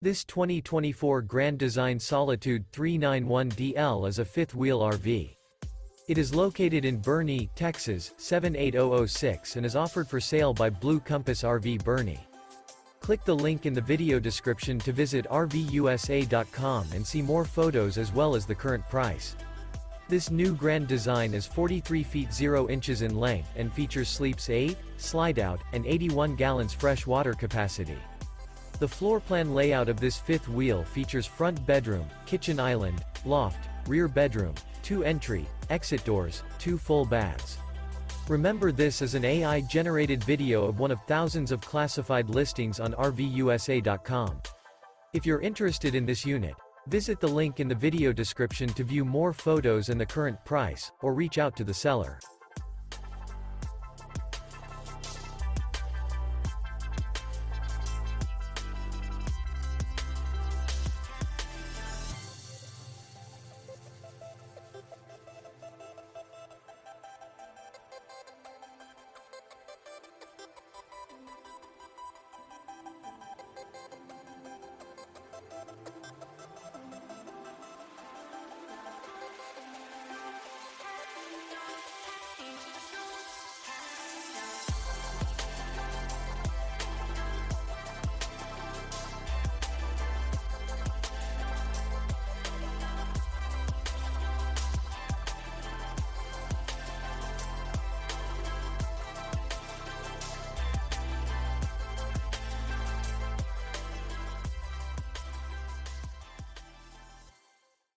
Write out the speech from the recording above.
This 2024 Grand Design Solitude 391DL is a fifth-wheel RV. It is located in Boerne, Texas, 78006 and is offered for sale by Blue Compass RV Boerne. Click the link in the video description to visit RVUSA.com and see more photos as well as the current price. This new Grand Design is 43 feet 0 inches in length and features sleeps 8, Slideout, and 81 gallons fresh water capacity. The floor plan layout of this fifth wheel features front bedroom, kitchen island, loft, rear bedroom, 2 entry, exit doors, 2 full baths. Remember, this is an AI-generated video of one of thousands of classified listings on RVUSA.com. If you're interested in this unit, visit the link in the video description to view more photos and the current price, or reach out to the seller.